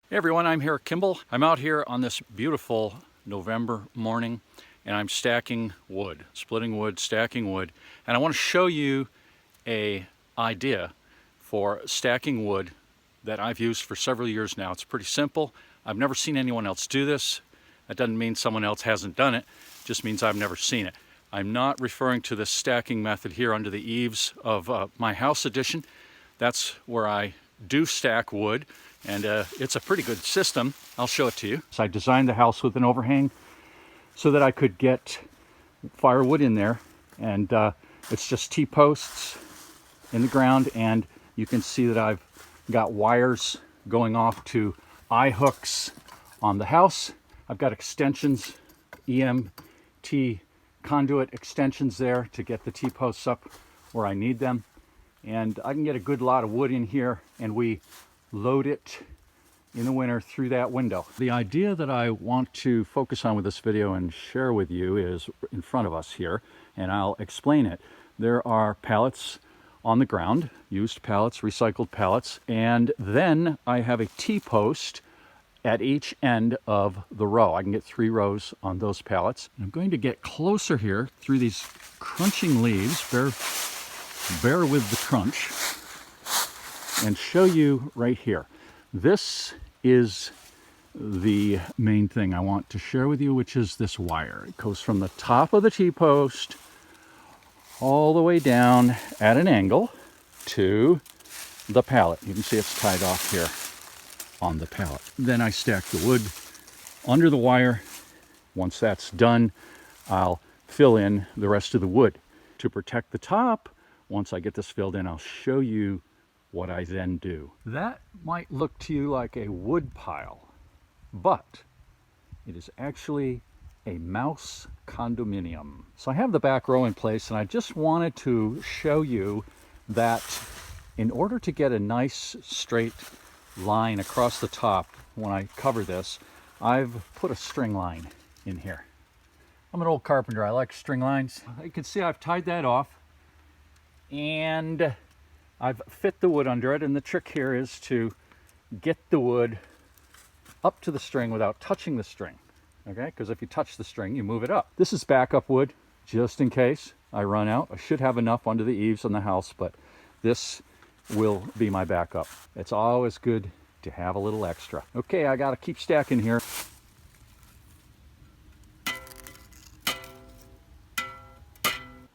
Hey everyone, I'm Herrick Kimball. I'm out here on this beautiful November morning and I'm stacking wood, splitting wood, stacking wood, and I want to show you an idea for stacking wood that I've used for several years now. It's pretty simple. I've never seen anyone else do this. That doesn't mean someone else hasn't done it, it just means I've never seen it. I'm not referring to this stacking method here under the eaves of my house addition. That's where I do stack wood, and it's a pretty good system. I'll show it to you. So I designed the house with an overhang so that I could get firewood in there, and it's just T-posts in the ground, and you can see that I've got wires going off to eye-hooks on the house. I've got extensions, EMT conduit extensions there to get the T-posts up where I need them. And I can get a good lot of wood in here, and we load it in the winter through that window. The idea that I want to focus on with this video and share with you is in front of us here, and I'll explain it. There are pallets on the ground, used pallets, recycled pallets, and then I have a T-post at each end of the row. I can get 3 rows on those pallets. I'm going to get closer here through these crunching leaves. Bear with the crunch, and show you right here. This is the main thing I want to share with you, which is this wire. It goes from the top of the T-post all the way down at an angle to the pallet. You can see it's tied off here on the pallet. Then I stack the wood under the wire. Once that's done, I'll fill in the rest of the wood. To protect the top, once I get this filled in, I'll show you what I then do. That might look to you like a wood pile, but it is actually a mouse condominium. So I have the back row in place, and I just wanted to show you that in order to get a nice straight line across the top when I cover this, I've put a string line in here. I'm an old carpenter. I like string lines. You can see I've tied that off, and I've fit the wood under it, and the trick here is to get the wood up to the string without touching the string, okay? Because if you touch the string, you move it up. This is backup wood, just in case I run out. I should have enough under the eaves on the house, but this will be my backup. It's always good to have a little extra. Okay, I gotta keep stacking here.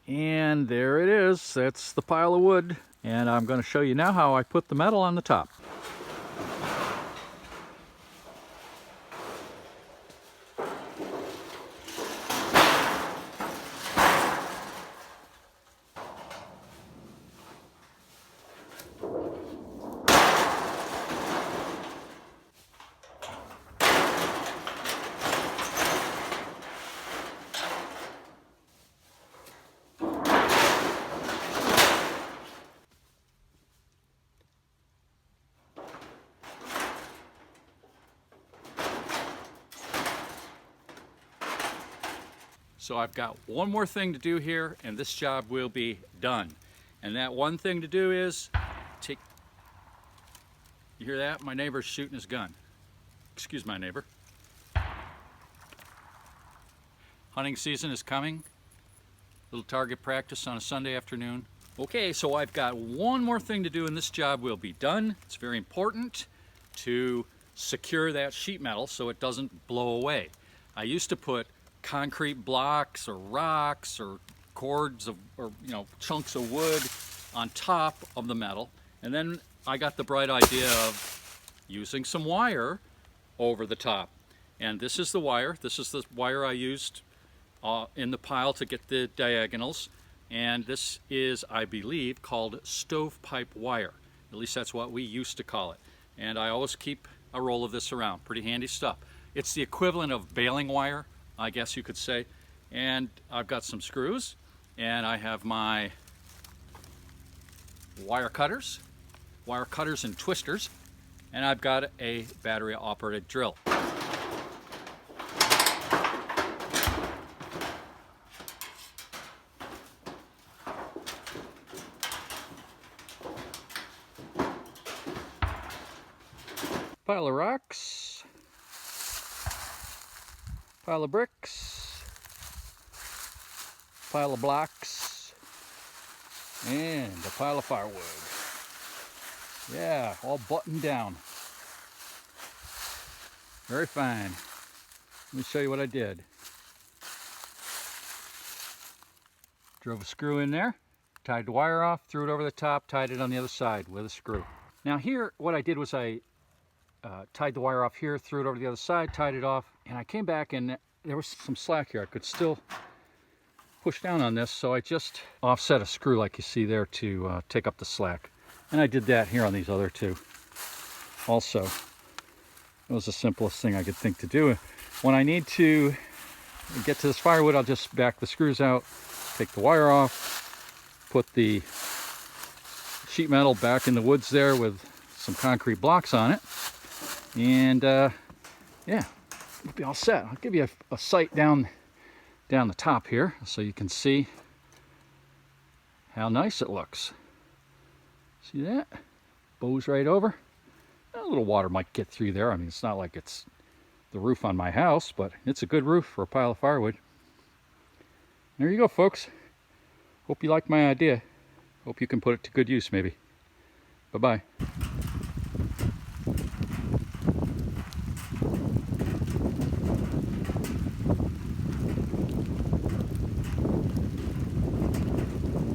And there it is. That's the pile of wood. And I'm going to show you now how I put the metal on the top. So I've got one more thing to do here, and this job will be done. And that one thing to do is take... You hear that? My neighbor's shooting his gun. Excuse my neighbor. Hunting season is coming. Little target practice on a Sunday afternoon. Okay, so I've got one more thing to do, and this job will be done. It's very important to secure that sheet metal so it doesn't blow away. I used to put concrete blocks or rocks or cords of, or chunks of wood on top of the metal, and then I got the bright idea of using some wire over the top. And this is the wire. This is the wire I used in the pile to get the diagonals, and this is, I believe, called stovepipe wire. At least that's what we used to call it. And I always keep a roll of this around. Pretty handy stuff. It's the equivalent of baling wire, I guess you could say. And I've got some screws, and I have my wire cutters and twisters, and I've got a battery operated drill. Pile of rocks. Pile of bricks. Pile of blocks. And a pile of firewood. Yeah, all buttoned down. Very fine. Let me show you what I did. Drove a screw in there, tied the wire off, threw it over the top, tied it on the other side with a screw. Now here, what I did was I tied the wire off here, threw it over to the other side, tied it off, and I came back and there was some slack here. I could still push down on this, so I just offset a screw like you see there to take up the slack. And I did that here on these other two also. It was the simplest thing I could think to do. When I need to get to this firewood, I'll just back the screws out, take the wire off, put the sheet metal back in the woods there with some concrete blocks on it, and yeah, we'll be all set. I'll give you a sight down the top here so you can see how nice it looks. See that? Bows right over. A little water might get through there. I mean, it's not like it's the roof on my house, but it's a good roof for a pile of firewood. There you go, folks. Hope you like my idea. Hope you can put it to good use, maybe. Bye-bye.